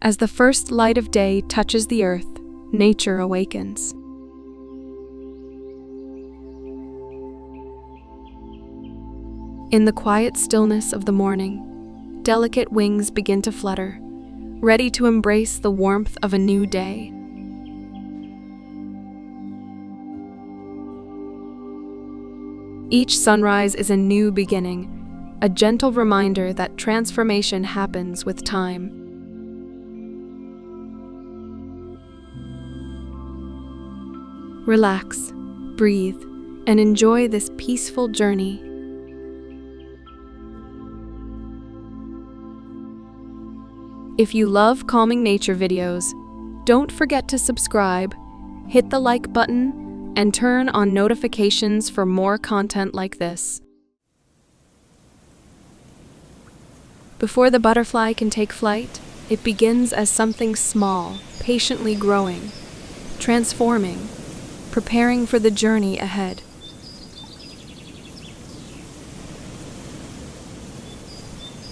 As the first light of day touches the earth, nature awakens. In the quiet stillness of the morning, delicate wings begin to flutter, ready to embrace the warmth of a new day. Each sunrise is a new beginning, a gentle reminder that transformation happens with time. Relax, breathe, and enjoy this peaceful journey. If you love calming nature videos, don't forget to subscribe, hit the like button, and turn on notifications for more content like this. Before the butterfly can take flight, it begins as something small, patiently growing, transforming, preparing for the journey ahead.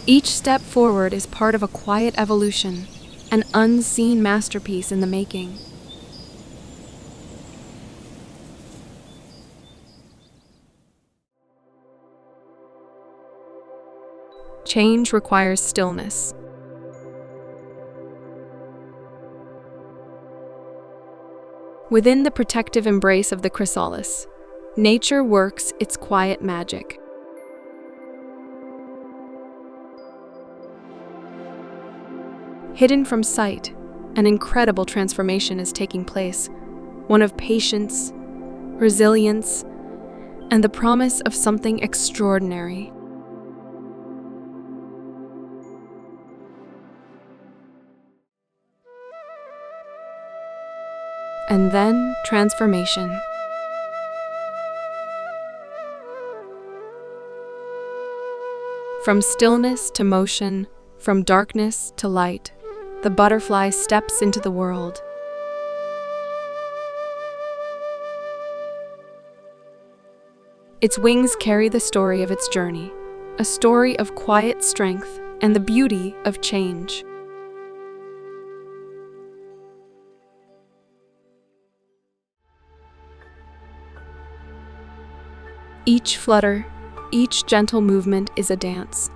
Each step forward is part of a quiet evolution, an unseen masterpiece in the making. Change requires stillness. Within the protective embrace of the chrysalis, nature works its quiet magic. Hidden from sight, an incredible transformation is taking place, one of patience, resilience, and the promise of something extraordinary. And then transformation. From stillness to motion, from darkness to light, the butterfly steps into the world. Its wings carry the story of its journey, a story of quiet strength and the beauty of change. Each flutter, each gentle movement is a dance.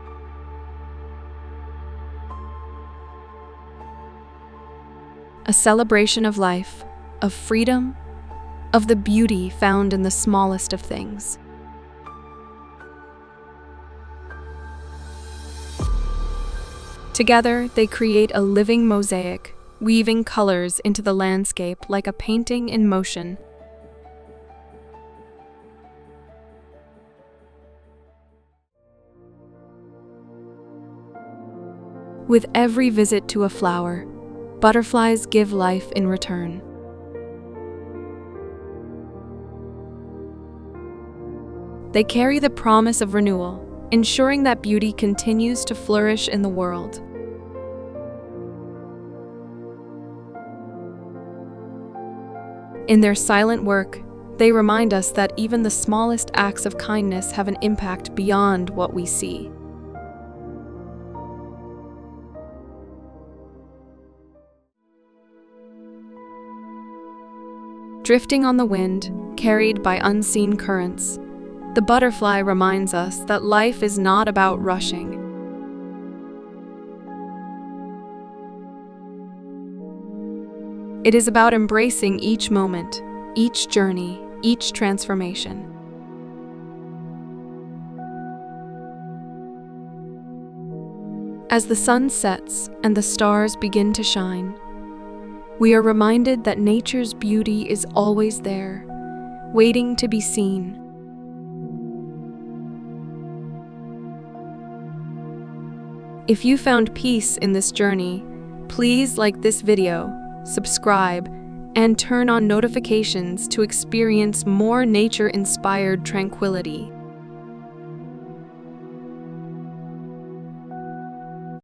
A celebration of life, of freedom, of the beauty found in the smallest of things. Together, they create a living mosaic, weaving colors into the landscape like a painting in motion. With every visit to a flower, butterflies give life in return. They carry the promise of renewal, ensuring that beauty continues to flourish in the world. In their silent work, they remind us that even the smallest acts of kindness have an impact beyond what we see. Drifting on the wind, carried by unseen currents, the butterfly reminds us that life is not about rushing. It is about embracing each moment, each journey, each transformation. As the sun sets and the stars begin to shine, we are reminded that nature's beauty is always there, waiting to be seen. If you found peace in this journey, please like this video, subscribe, and turn on notifications to experience more nature-inspired tranquility.